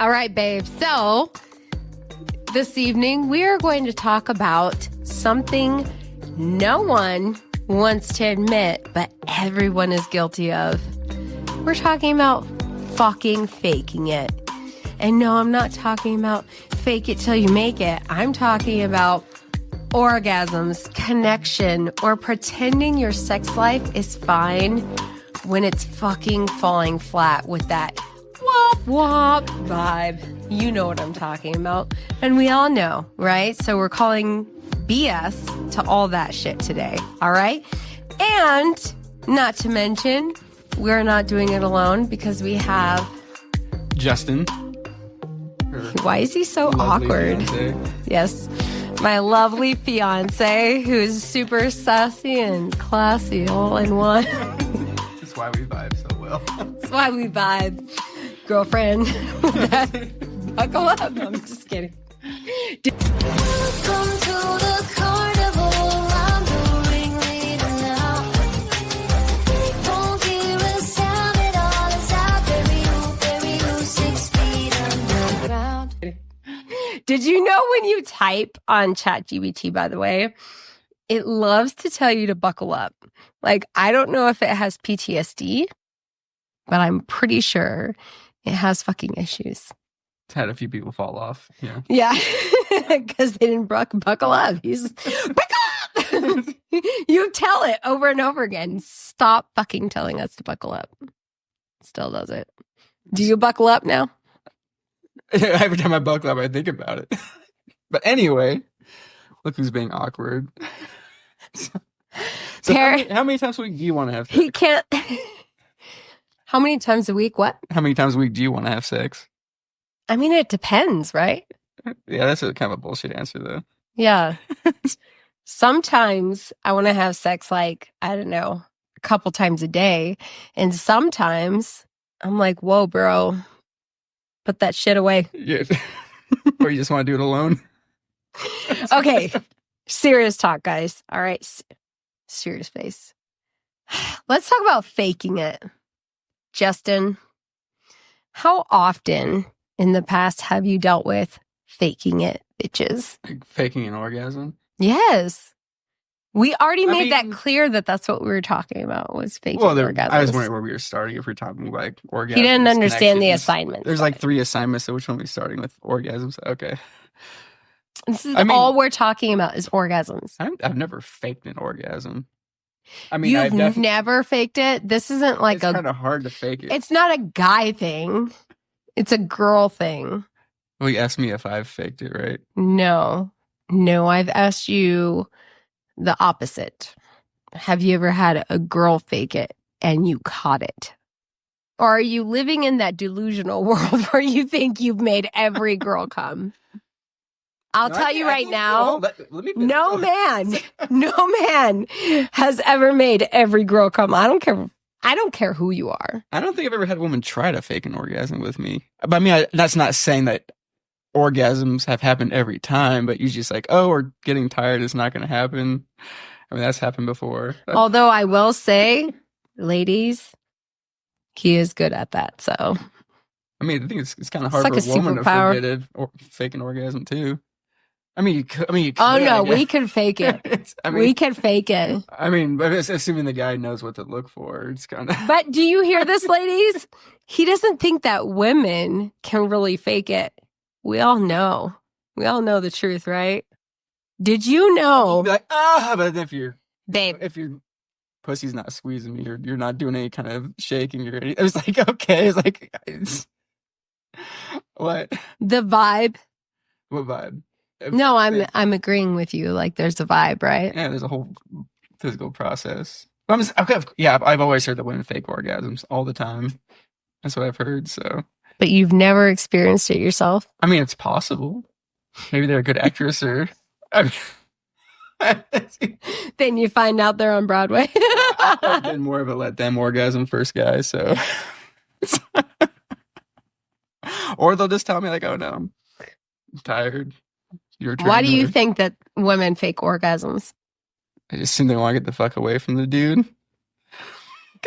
All right, babe. So this evening, we are going to talk about something no one wants to admit, but everyone is guilty of. We're talking about fucking faking it. And no, I'm not talking about fake it till you make it. I'm talking about orgasms, connection, or pretending your sex life is fine when it's fucking falling flat with that wop wop vibe. You know what I'm talking about. And we all know, right? So we're calling BS to all that shit today. All right? And not to mention, we're not doing it alone because we have Justin. Why is he so awkward? Fiancé. Yes. My lovely fiance who's super sassy and classy all in one. That's why we vibe so well. That's why we vibe. Girlfriend. Buckle up. I'm just kidding. Welcome to the carnival. I'm the ringleader now. Won't hear a sound at all. It's out. Bury you 6 feet underground. Did you know when you type on ChatGPT, by the way, it loves to tell you to buckle up? Like, I don't know if it has PTSD, but I'm pretty sure it has fucking issues. It's had a few people fall off. Yeah. Yeah, because they didn't buckle up. He's buckle up. You tell it over and over again. Stop fucking telling us to buckle up. Still does it. Do you buckle up now? Every time I buckle up, I think about it. But anyway, look who's being awkward. So how many times a week do you want to have sex? He can't. How many times a week? What? How many times a week do you want to have sex? I mean, it depends, right? Yeah, that's a kind of a bullshit answer, though. Yeah. Sometimes I want to have sex like, I don't know, a couple times a day. And sometimes I'm like, whoa, bro, put that shit away. Yeah. Or you just want to do it alone? Okay. Serious talk, guys. All right. Serious face. Let's talk about faking it. Justin, how often in the past have you dealt with faking it, bitches? Like faking an orgasm? Yes. We already made that clear that that's what we were talking about was faking orgasms. I was wondering where we were starting if we're talking about like orgasms. He didn't understand the connections. assignment. There's like 3 assignments, so which one are we starting with? Orgasms? Okay. This is all we're talking about is orgasms. I've never faked an orgasm. I mean, You've never faked it? This isn't like it's kind of hard to fake it. It's not a guy thing. It's a girl thing. Well, you asked me if I've faked it, right? No, I've asked you the opposite. Have you ever had a girl fake it and you caught it? Or are you living in that delusional world where you think you've made every girl come? I'll tell you right now, no man has ever made every girl come. I don't care who you are. I don't think I've ever had a woman try to fake an orgasm with me. But I mean, that's not saying that orgasms have happened every time, but you're just like, oh, we're getting tired. It's not going to happen. I mean, that's happened before. Although I will say, ladies, he is good at that. So, I mean, I think it's kind of hard for a woman to forget it or fake an orgasm too. I mean, you could. Oh no, we can fake it. We can fake it. I mean, but it's assuming the guy knows what to look for. It's kind of. But do you hear this, ladies? He doesn't think that women can really fake it. We all know. We all know the truth, right? Did you know? Like, but if your pussy's not squeezing me, you're not doing any kind of shaking or anything. It was like, okay, what? The vibe. What vibe? No, I'm agreeing with you. Like, there's a vibe, right? Yeah, there's a whole physical process. I've always heard that women fake orgasms all the time. That's what I've heard. So, but you've never experienced it yourself? I mean, it's possible. Maybe they're a good actress, or. Then you find out they're on Broadway. I've been more of a let them orgasm first guy, so. Or they'll just tell me like, "Oh no, I'm tired." Why do you think that women fake orgasms? I just think they want to get the fuck away from the dude.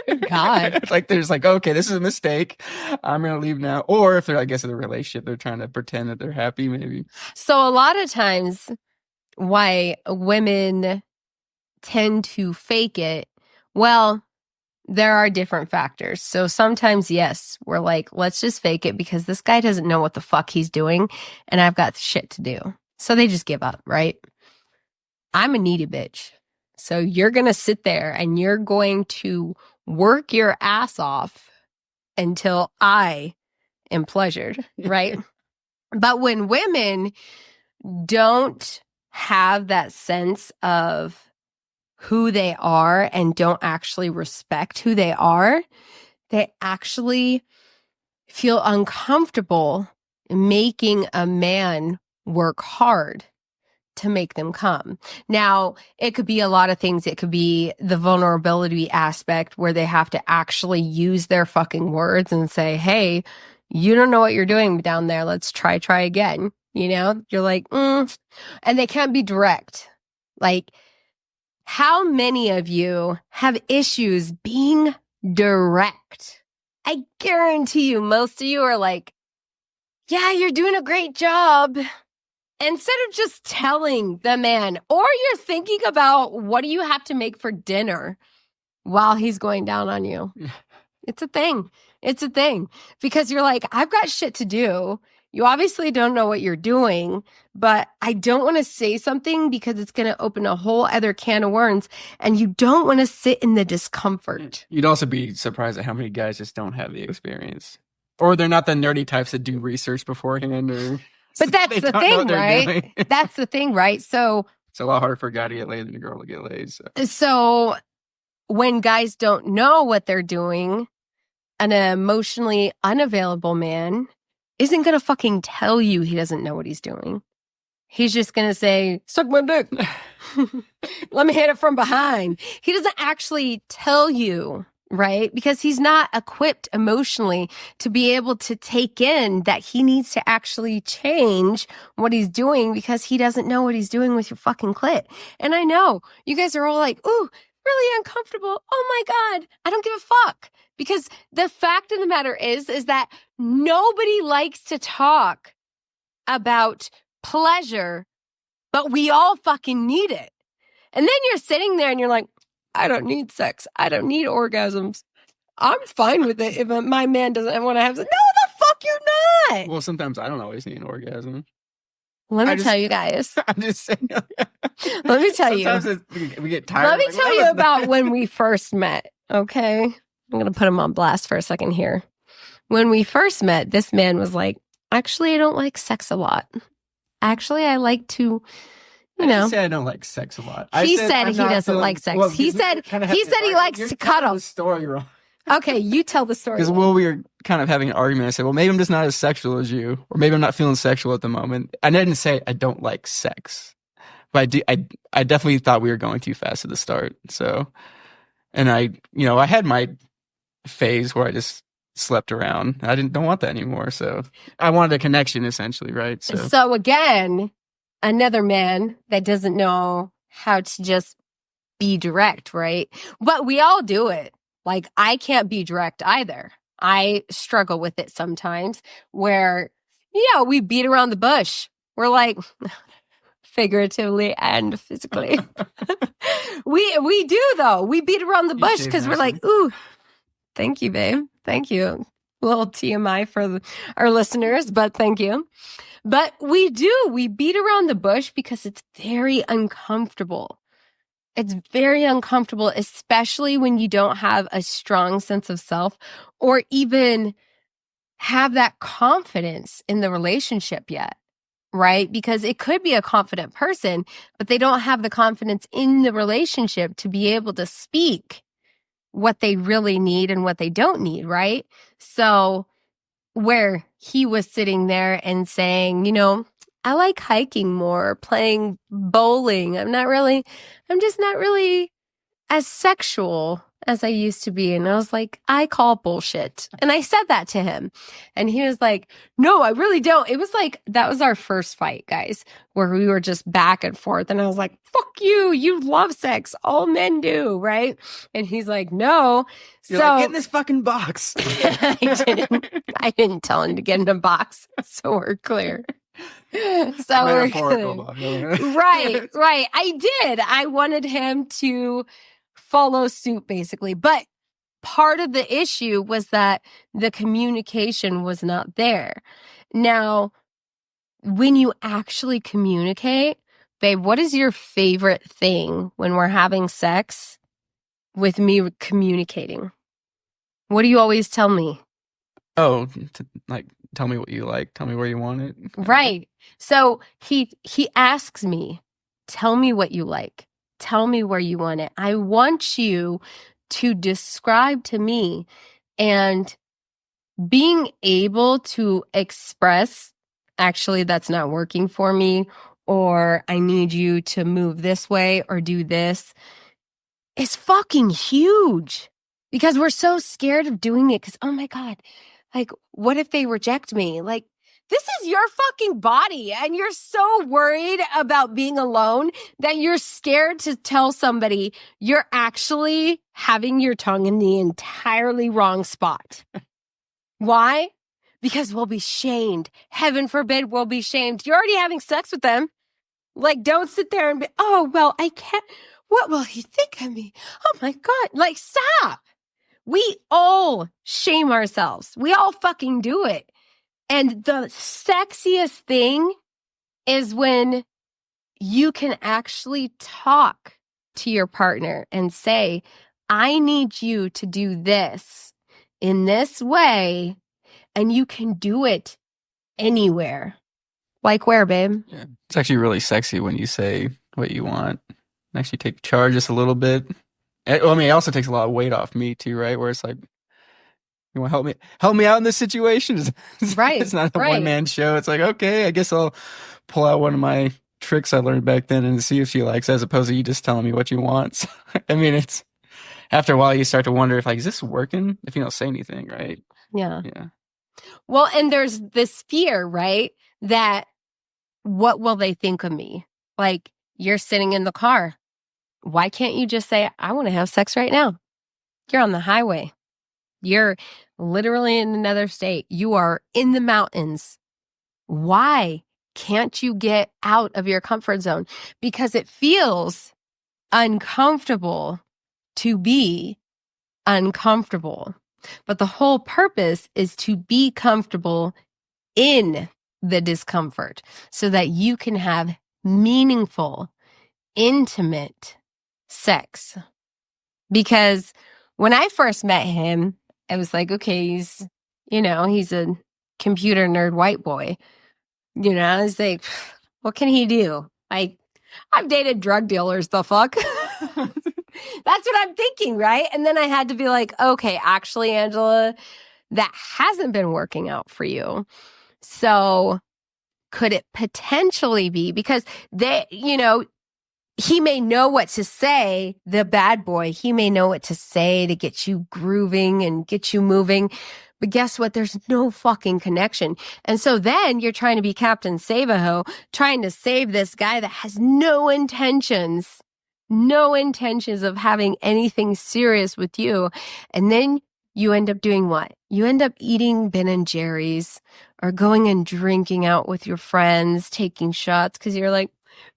Good God. Like there's like, okay, this is a mistake. I'm gonna leave now. Or if they're, I guess, in a relationship, they're trying to pretend that they're happy, maybe. So a lot of times why women tend to fake it, well, there are different factors. So sometimes, yes, we're like, let's just fake it because this guy doesn't know what the fuck he's doing and I've got shit to do. So they just give up, right? I'm a needy bitch. So you're going to sit there and you're going to work your ass off until I am pleasured, right? But when women don't have that sense of who they are and don't actually respect who they are, they actually feel uncomfortable making a man work hard to make them come. Now, it could be a lot of things. It could be the vulnerability aspect where they have to actually use their fucking words and say, hey, you don't know what you're doing down there. Let's try again. You know, you're like, and they can't be direct. Like, how many of you have issues being direct? I guarantee you, most of you are like, yeah, you're doing a great job. Instead of just telling the man, or you're thinking about what do you have to make for dinner while he's going down on you. It's a thing. It's a thing. Because you're like, I've got shit to do. You obviously don't know what you're doing, but I don't want to say something because it's going to open a whole other can of worms, and you don't want to sit in the discomfort. You'd also be surprised at how many guys just don't have the experience. Or they're not the nerdy types that do research beforehand. But that's the thing, right? That's the thing, right? So it's a lot harder for a guy to get laid than a girl to get laid. So when guys don't know what they're doing, an emotionally unavailable man isn't going to fucking tell you he doesn't know what he's doing. He's just going to say, suck my dick. Let me hit it from behind. He doesn't actually tell you, right? Because he's not equipped emotionally to be able to take in that he needs to actually change what he's doing because he doesn't know what he's doing with your fucking clit. And I know you guys are all like, ooh, really uncomfortable. Oh my God, I don't give a fuck. Because the fact of the matter is that nobody likes to talk about pleasure, but we all fucking need it. And then you're sitting there and you're like, I don't need sex. I don't need orgasms. I'm fine with it if my man doesn't want to have sex. No, the fuck you're not. Well, sometimes I don't always need an orgasm. Let me tell you guys. I'm just saying. Let me tell you. Sometimes we get tired. Let me tell you about when we first met, okay? I'm going to put him on blast for a second here. When we first met, this man was like, actually, I don't like sex a lot. Actually, I like to, you know. I say I don't like sex a lot. He said he doesn't like sex. Well, he said he likes to cuddle. The story wrong. Okay, you tell the story. Because we were kind of having an argument. I said, well, maybe I'm just not as sexual as you, or maybe I'm not feeling sexual at the moment. I didn't say I don't like sex, but I definitely thought we were going too fast at the start. So, and I had my phase where I just slept around. I don't want that anymore. So I wanted a connection, essentially, right? So again, another man that doesn't know how to just be direct, right? But we all do it. Like, I can't be direct either. I struggle with it sometimes where, we beat around the bush. We're like, figuratively and physically. we do, though. We beat around the bush because we're like, ooh, thank you, babe. Thank you. A little TMI for our listeners, but thank you. But we do. We beat around the bush because it's very uncomfortable. It's very uncomfortable, especially when you don't have a strong sense of self or even have that confidence in the relationship yet, right? Because it could be a confident person, but they don't have the confidence in the relationship to be able to speak what they really need and what they don't need, right? So where he was sitting there and saying, I like hiking more, playing bowling. I'm just not really as sexual as I used to be. And I was like, I call bullshit. And I said that to him. And he was like, no, I really don't. It was like, that was our first fight, guys, where we were just back and forth. And I was like, fuck you. You love sex. All men do, right? And he's like, no. You're like, get in this fucking box. I didn't tell him to get in a box. So we're clear. So we're right. I did. I wanted him to follow suit, basically. But part of the issue was that the communication was not there. Now, when you actually communicate, babe, what is your favorite thing when we're having sex with me communicating? What do you always tell me? Oh, like, tell me what you like. Tell me where you want it. Right. So he asks me, tell me what you like. Tell me where you want it. I want you to describe to me, and being able to express, actually, that's not working for me, or I need you to move this way or do this, is fucking huge, because we're so scared of doing it. Because, oh my God, like, what if they reject me? Like, this is your fucking body, and you're so worried about being alone that you're scared to tell somebody you're actually having your tongue in the entirely wrong spot. Why? Because we'll be shamed. Heaven forbid we'll be shamed. You're already having sex with them. Like, don't sit there and be, oh, well, I can't. What will he think of me? Oh my God. Like, stop. We all shame ourselves. We all fucking do it. And the sexiest thing is when you can actually talk to your partner and say, I need you to do this in this way, and you can do it anywhere. Like where, babe? Yeah. It's actually really sexy when you say what you want. Actually take charge just a little bit. I mean, it also takes a lot of weight off me too, right? Where it's like, you want to help me out in this situation? Right. It's not a one-man show. It's like, okay, I guess I'll pull out one of my tricks I learned back then and see if she likes, as opposed to you just telling me what you want. So, I mean, it's after a while you start to wonder if, like, is this working? If you don't say anything, right? Yeah. Yeah. Well, and there's this fear, right? That what will they think of me? Like, you're sitting in the car. Why can't you just say, I want to have sex right now? You're on the highway. You're literally in another state. You are in the mountains. Why can't you get out of your comfort zone? Because it feels uncomfortable to be uncomfortable. But the whole purpose is to be comfortable in the discomfort so that you can have meaningful, intimate sex. Because when I first met him, I was like, okay, he's a computer nerd white boy. I was like, what can he do? I've dated drug dealers, the fuck? That's what I'm thinking, right? And then I had to be like, okay, actually, Angela, that hasn't been working out for you. So could it potentially be because he may know what to say, the bad boy. He may know what to say to get you grooving and get you moving. But guess what? There's no fucking connection. And so then you're trying to be Captain Save-A-Ho, trying to save this guy that has no intentions of having anything serious with you. And then you end up doing what? You end up eating Ben and Jerry's or going and drinking out with your friends, taking shots because you're like,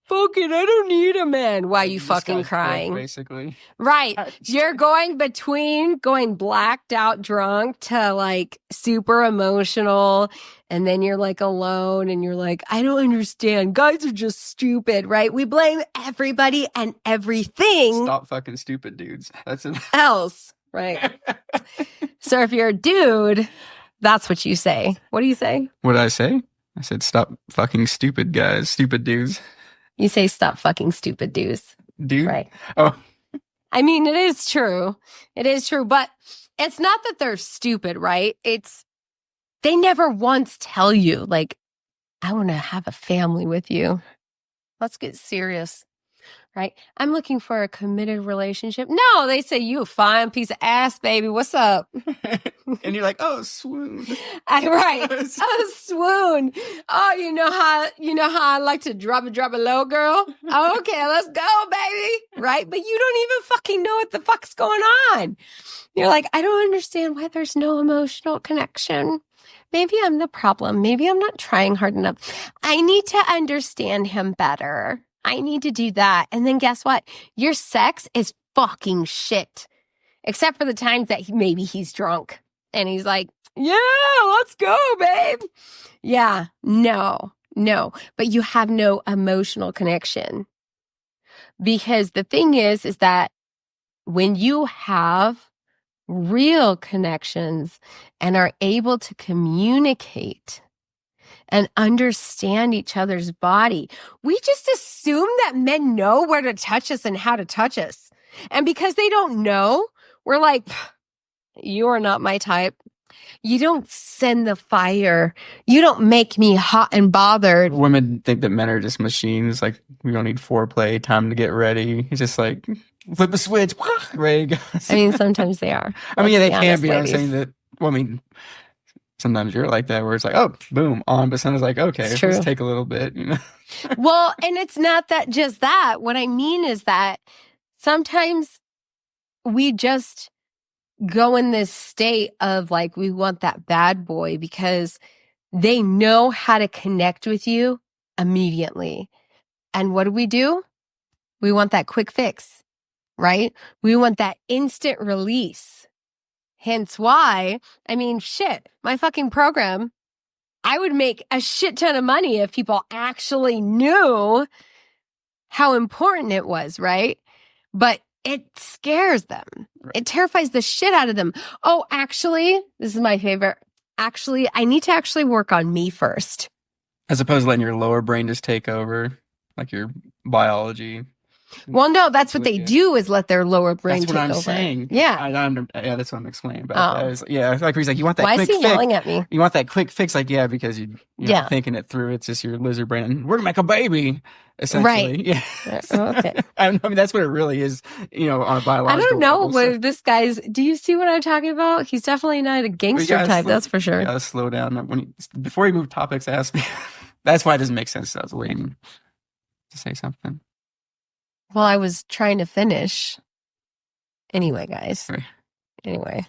fuck it, I don't need a man. Why are you fucking crying? Basically. Right. You're going between going blacked out drunk to like super emotional. And then you're like alone and you're like, I don't understand. Guys are just stupid, right? We blame everybody and everything. Stop fucking stupid dudes. That's it. Else, right? So if you're a dude, that's what you say. What do you say? What did I say? I said, stop fucking stupid guys, stupid dudes. You say stop fucking stupid dudes. Dude? Right. Oh. I mean, it is true. It is true. But it's not that they're stupid, right? They never once tell you, like, I want to have a family with you. Let's get serious. right? I'm looking for a committed relationship. No, they say, you a fine piece of ass, baby. What's up? And you're like, oh, swoon. Right. Oh, swoon. Oh, you know how I like to drop it low, girl? Oh, okay, let's go, baby. Right? But you don't even fucking know what the fuck's going on. You're like, I don't understand why there's no emotional connection. Maybe I'm the problem. Maybe I'm not trying hard enough. I need to understand him better. I need to do that. And then guess what? Your sex is fucking shit. Except for the times that maybe he's drunk and he's like, yeah, let's go, babe. Yeah, no. But you have no emotional connection. Because the thing is that when you have real connections and are able to communicate and understand each other's body, we just assume that men know where to touch us and how to touch us. And because they don't know, we're like, you are not my type. You don't send the fire. You don't make me hot and bothered. Women think that men are just machines. Like, we don't need foreplay, time to get ready. It's just like, flip a switch, ready to go. I mean, sometimes they are. I mean, yeah, they Let's can be. I'm honest, saying ladies. that, well, I mean, sometimes you're like that where it's like, oh, boom, on. But sometimes like, okay, It's let's true. take a little bit, you know? Well, and it's not that just that. What I mean is that sometimes we just go in this state of like, we want that bad boy because they know how to connect with you immediately. And what do? We want that quick fix, right? We want that instant release. Hence why, I mean, shit, my fucking program, I would make a shit ton of money if people actually knew how important it was, right? But it scares them. It terrifies the shit out of them. Oh, actually, this is my favorite. Actually, I need to actually work on me first. As opposed to letting your lower brain just take over, like your biology. Well, no, that's what they Yeah. do is let their lower brain That's take what I'm over. saying. Yeah. Yeah, that's what I'm explaining about Oh. that. Yeah, like he's like, you want that Why is quick he fix? yelling at me? You want that quick fix? Like, yeah, because you're Yeah. thinking it through. It's just your lizard brain. And we're gonna make a baby, essentially. Right. Yeah. Okay. I mean, that's what it really is. On a biological. I don't know level, so- what this guy's. Do you see what I'm talking about? He's definitely not a gangster type. That's for sure. You gotta slow down. Before you move topics, ask me. That's why it doesn't make sense. I was waiting to say something. Well, I was trying to finish. Anyway, guys. Right. Anyway,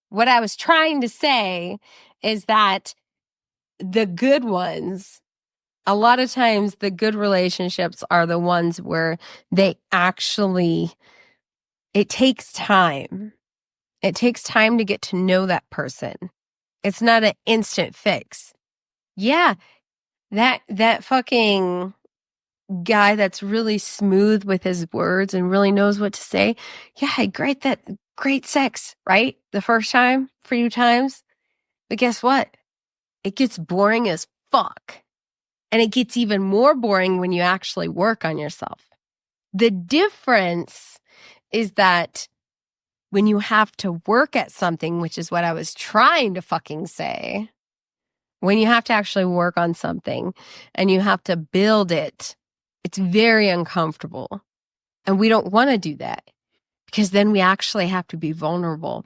what I was trying to say is that the good ones, a lot of times the good relationships are the ones where they actually, it takes time. It takes time to get to know that person. It's not an instant fix. Yeah, that fucking guy that's really smooth with his words and really knows what to say. Yeah, great sex, right? The first time, few times. But guess what? It gets boring as fuck. And it gets even more boring when you actually work on yourself. The difference is that when you have to work at something, which is what I was trying to fucking say, when you have to actually work on something and you have to build it, it's very uncomfortable. And we don't want to do that because then we actually have to be vulnerable.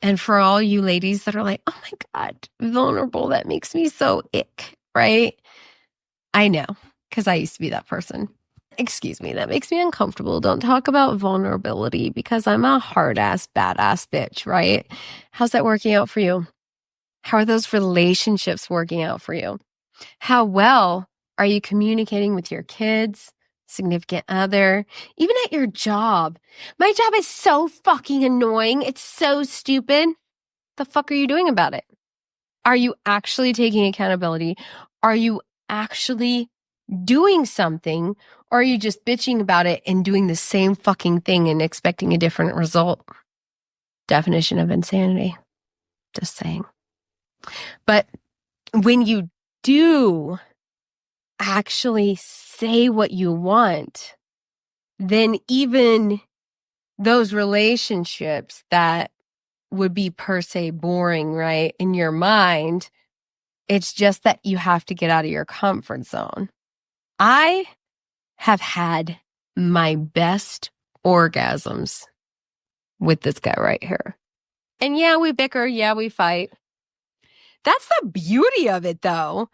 And for all you ladies that are like, oh my God, vulnerable, that makes me so ick, right? I know, because I used to be that person. Excuse me, that makes me uncomfortable. Don't talk about vulnerability because I'm a hard-ass, badass bitch, right? How's that working out for you? How are those relationships working out for you? How well are you communicating with your kids, significant other, even at your job? My job is so fucking annoying. It's so stupid. The fuck are you doing about it? Are you actually taking accountability? Are you actually doing something? Or are you just bitching about it and doing the same fucking thing and expecting a different result? Definition of insanity. Just saying. But when you do actually say what you want, then even those relationships that would be per se boring, right? In your mind, it's just that you have to get out of your comfort zone. I have had my best orgasms with this guy right here. And yeah, we bicker. Yeah, we fight. That's the beauty of it, though.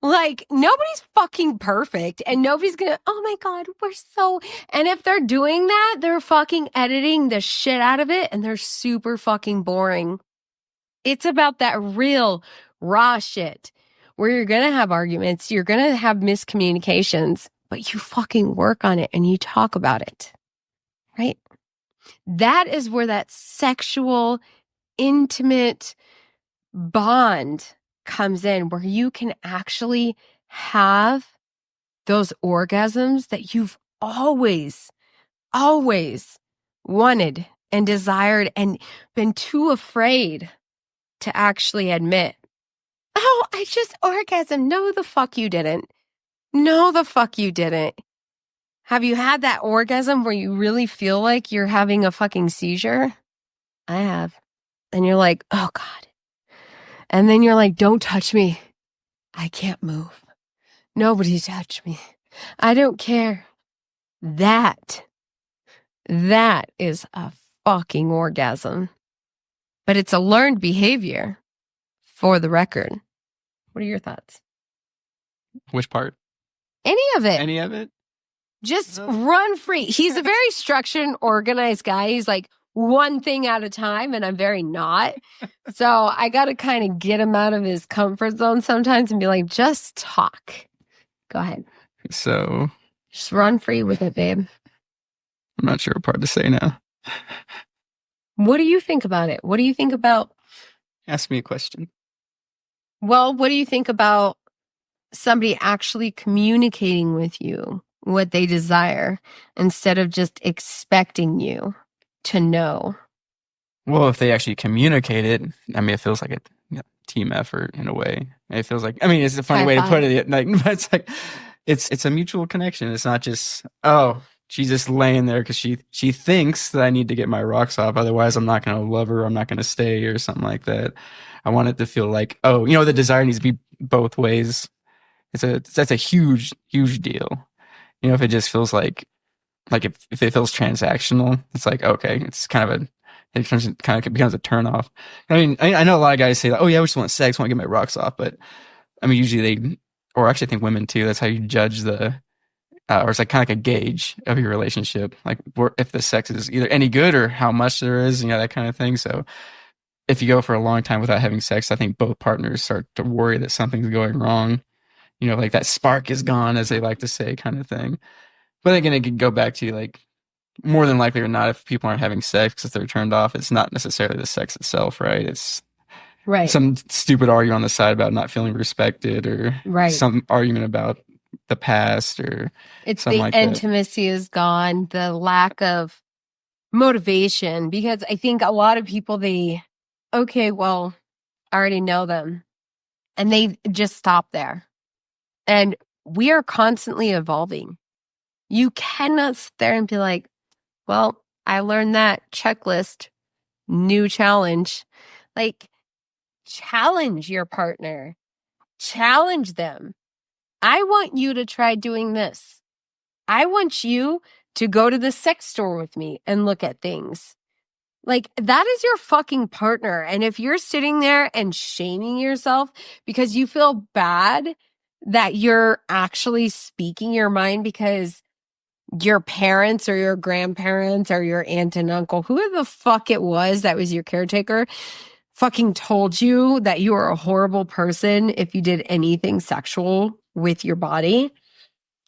Like, nobody's fucking perfect, and nobody's gonna, oh my God, we're so, and if they're doing that, they're fucking editing the shit out of it, and they're super fucking boring. It's about that real, raw shit where you're gonna have arguments, you're gonna have miscommunications, but you fucking work on it and you talk about it, right? That is where that sexual, intimate bond comes in, where you can actually have those orgasms that you've always wanted and desired and been too afraid to actually admit. Oh, I just orgasm. No, the fuck you didn't. No, the fuck you didn't. Have you had that orgasm where you really feel like you're having a fucking seizure? I have. And you're like, oh God. And then you're like, don't touch me. I can't move. Nobody touch me. I don't care. That is a fucking orgasm. But it's a learned behavior, for the record. What are your thoughts? Which part? Any of it. Any of it? Just run free. He's a very structured and organized guy. He's like one thing at a time, and I'm very not. So I got to kind of get him out of his comfort zone sometimes and be like, just talk. Go ahead. So Just run free with it, babe. I'm not sure what part to say now. What do you think about it? What do you think about, Ask me a question. well, what do you think about somebody actually communicating with you what they desire instead of just expecting you to know? Well, if they actually communicate it, I mean, it feels like a team effort in a way. It feels like, I mean, it's a funny way to put it. Like, but it's like, it's a mutual connection. It's not just, oh, she's just laying there because she thinks that I need to get my rocks off. Otherwise, I'm not going to love her. I'm not going to stay or something like that. I want it to feel like, oh, the desire needs to be both ways. That's a huge, huge deal. If it just feels like if it feels transactional, it's like, okay, it's kind of it kind of becomes a turnoff. I mean, I know a lot of guys say that, oh yeah, we just want sex, want to get my rocks off. But I mean, usually or actually I think women too, that's how you judge or it's like kind of like a gauge of your relationship. Like if the sex is either any good or how much there is, that kind of thing. So if you go for a long time without having sex, I think both partners start to worry that something's going wrong. Like that spark is gone, as they like to say, kind of thing. But again, it could go back to like, more than likely or not, if people aren't having sex, if they're turned off, it's not necessarily the sex itself, right? It's Right. some stupid argument on the side about not feeling respected, or Right. some argument about the past, or It's something the like that. intimacy is gone, the lack of motivation, because I think a lot of people, okay, well, I already know them, and they just stop there. And we are constantly evolving. You cannot sit there and be like, well, I learned that checklist, new challenge. Like, challenge your partner, challenge them. I want you to try doing this. I want you to go to the sex store with me and look at things. Like, that is your fucking partner. And if you're sitting there and shaming yourself because you feel bad that you're actually speaking your mind because your parents or your grandparents or your aunt and uncle, whoever the fuck it was that was your caretaker, fucking told you that you were a horrible person if you did anything sexual with your body,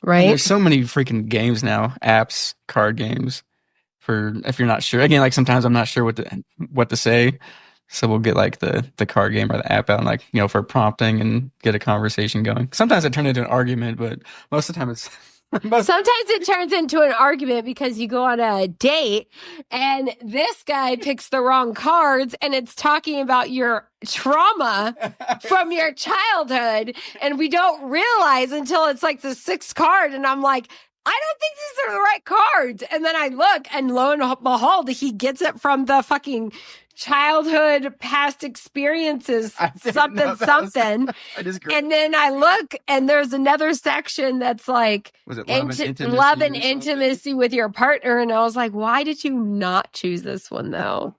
right? And there's so many freaking games now, apps, card games, for if you're not sure. Again, like sometimes I'm not sure what to say, so we'll get like the card game or the app out, and like for prompting and get a conversation going. Sometimes it turns into an argument, but most of the time it's. Sometimes it turns into an argument because you go on a date and this guy picks the wrong cards and it's talking about your trauma from your childhood, and we don't realize until it's like the sixth card, and I'm like, I don't think these are the right cards. And then I look, and lo and behold, he gets it from the fucking childhood past experiences, I didn't something, know that was- something. I just And then I look and there's another section that's like was it love and intimacy? love and or something? intimacy with your partner. And I was like, why did you not choose this one though?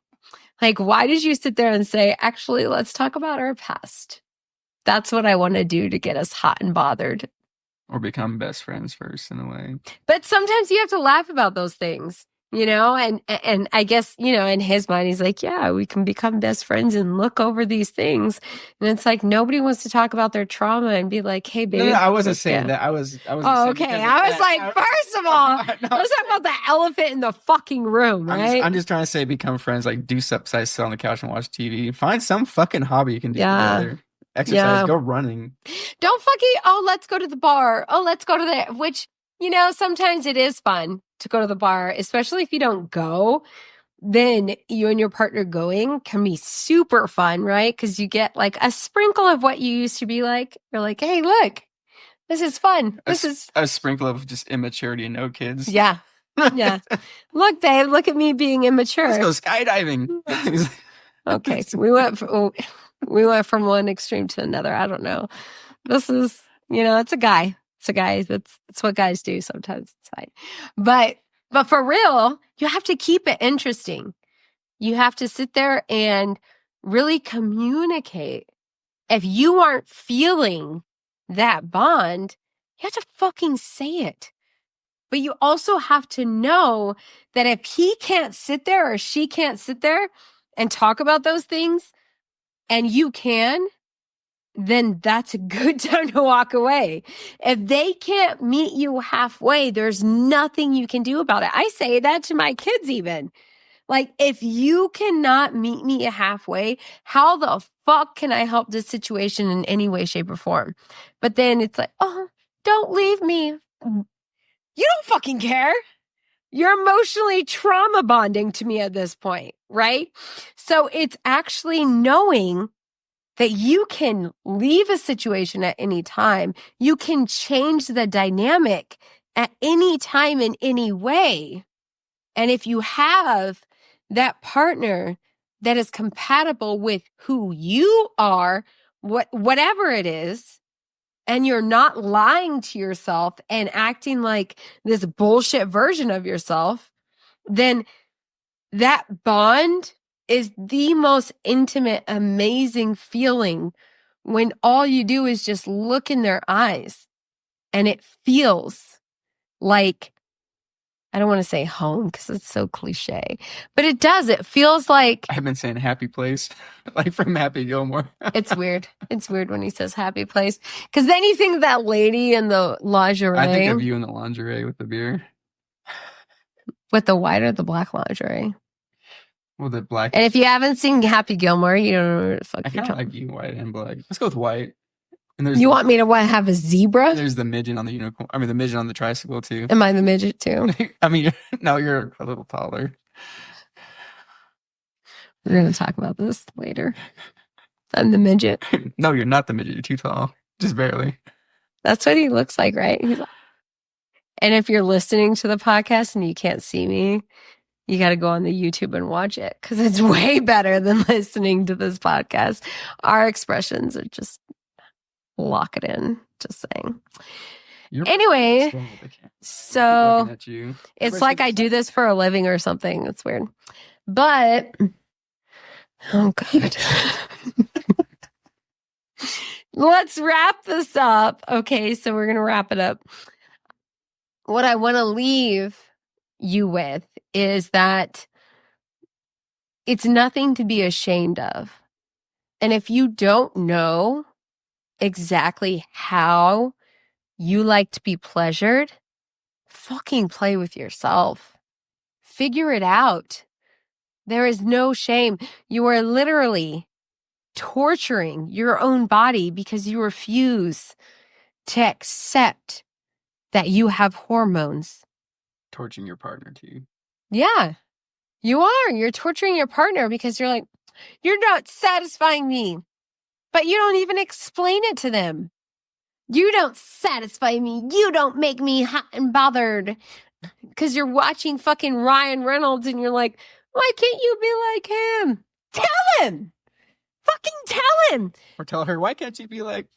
Like, why did you sit there and say, actually, let's talk about our past? That's what I want to do to get us hot and bothered. Or become best friends first in a way. But sometimes you have to laugh about those things, you know? And I guess, you know, in his mind, he's like, yeah, we can become best friends and look over these things. And it's like, nobody wants to talk about their trauma and be like, hey, babe. No, I wasn't let's saying get- that. I was. Oh, okay. I was like, first of all, let's talk about the elephant in the fucking room, right? I'm just trying to say, become friends. Like, do something, sit on the couch and watch TV. Find some fucking hobby you can do Yeah. together. Exercise. Yeah. Go running. Don't fucking, oh, let's go to the bar. Oh, let's go to the, which, you know, sometimes it is fun to go to the bar, especially if you don't go. Then you and your partner going can be super fun, right? Because you get like a sprinkle of what you used to be like. You're like, hey, look, this is fun. This is, a sprinkle of just immaturity and no kids. yeah. Yeah. Look, babe, look at me being immature. Let's go skydiving. Okay. We went from one extreme to another. I don't know. This is, you know, it's a guy. It's a guy. That's what guys do sometimes. It's fine. But for real, you have to keep it interesting. You have to sit there and really communicate. If you aren't feeling that bond, you have to fucking say it. But you also have to know that if he can't sit there or she can't sit there and talk about those things, and you can, then that's a good time to walk away. If they can't meet you halfway, there's nothing you can do about it. I say that to my kids even. Like, if you cannot meet me halfway, how the fuck can I help this situation in any way, shape, or form? But then it's like, oh, don't leave me. You don't fucking care. You're emotionally trauma bonding to me at this point, right? So it's actually knowing that you can leave a situation at any time. You can change the dynamic at any time in any way. And if you have that partner that is compatible with who you are, whatever it is, and you're not lying to yourself and acting like this bullshit version of yourself, then that bond is the most intimate, amazing feeling when all you do is just look in their eyes and it feels like, I don't want to say home because it's so cliche, but it does. It feels like, I've been saying happy place, like from Happy Gilmore. it's weird. It's weird when he says happy place because then you think of that lady in the lingerie. I think of you in the lingerie with the beer. With the white or the black lingerie. With the black. And if you haven't seen Happy Gilmore, you don't know what the fuck I you're kind of talking like you, white and black. Let's go with white. And there's You want me to what, have a zebra? There's the midget on the unicorn. I mean, the midget on the tricycle too. Am I the midget too? I mean, no, you're a little taller. We're going to talk about this later. I'm the midget. No, you're not the midget. You're too tall. Just barely. That's what he looks like, right? And if you're listening to the podcast and you can't see me, you got to go on the YouTube and watch it because it's way better than listening to this podcast. Our expressions are just lock it in. Just saying. You're Anyway, strong with the camera. so Looking at you. it's like I do this for a living or something. It's weird. But, oh God. Let's wrap this up. Okay, so we're going to wrap it up. What I want to leave you with is that it's nothing to be ashamed of. And if you don't know exactly how you like to be pleasured, fucking play with yourself. Figure it out. There is no shame. You are literally torturing your own body because you refuse to accept that you have hormones. Torching your partner too. Yeah, you are. You're torturing your partner because you're like, you're not satisfying me. But you don't even explain it to them. You don't satisfy me. You don't make me hot and bothered. Because you're watching fucking Ryan Reynolds and you're like, why can't you be like him? Tell him. Fucking tell him. Or tell her, why can't you be like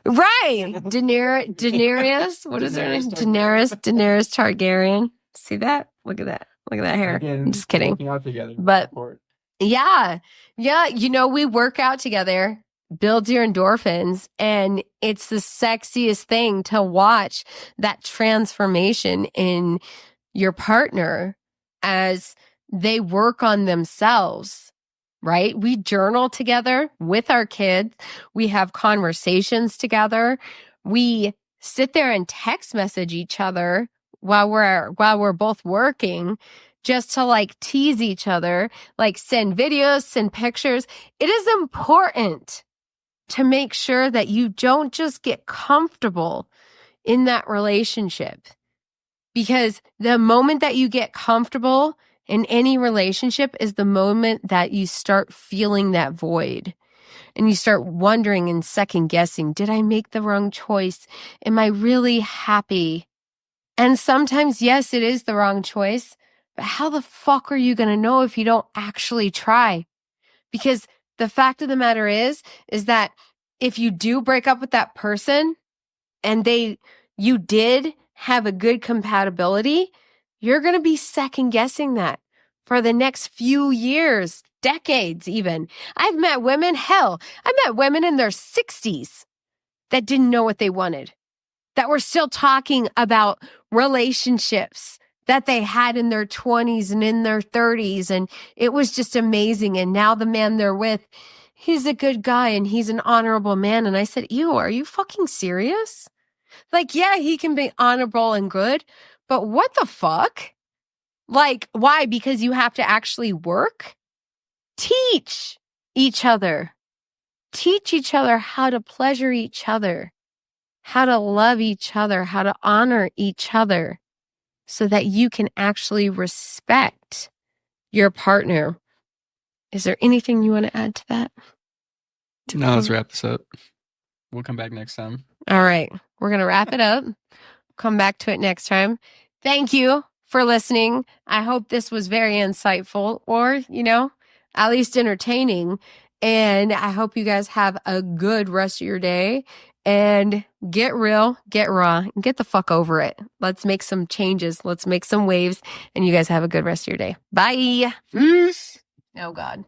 Right. Daenerys. What is her name? Daenerys Targaryen. See that? Look at that. Look at that hair. Again, I'm just kidding. working out together. But Support. yeah. Yeah. You know, we work out together, builds your endorphins, and it's the sexiest thing to watch that transformation in your partner as they work on themselves, right? We journal together with our kids. We have conversations together. We sit there and text message each other while we're both working, just to like tease each other, like send videos, send pictures. It is important to make sure that you don't just get comfortable in that relationship, because the moment that you get comfortable in any relationship is the moment that you start feeling that void. And you start wondering and second guessing, did I make the wrong choice? Am I really happy? And sometimes, yes, it is the wrong choice, but how the fuck are you going to know if you don't actually try? Because the fact of the matter is that if you do break up with that person and you did have a good compatibility, you're going to be second guessing that for the next few years, decades even. I've met women in their 60s that didn't know what they wanted, that were still talking about relationships that they had in their 20s and in their 30s. And it was just amazing. And now the man they're with, he's a good guy and he's an honorable man. And I said, ew, are you fucking serious? Like, yeah, he can be honorable and good, but what the fuck? Like, why? Because you have to actually work? Teach each other. Teach each other how to pleasure each other, how to love each other, how to honor each other, so that you can actually respect your partner. Is there anything you want to add to that? No, let's wrap this up. We'll come back next time. All right. We're going to wrap it up. Come back to it next time. Thank you for listening. I hope this was very insightful, or, at least entertaining. And I hope you guys have a good rest of your day, and get real, get raw, and get the fuck over it. Let's make some changes. Let's make some waves, and you guys have a good rest of your day. Bye. Peace. Oh, God.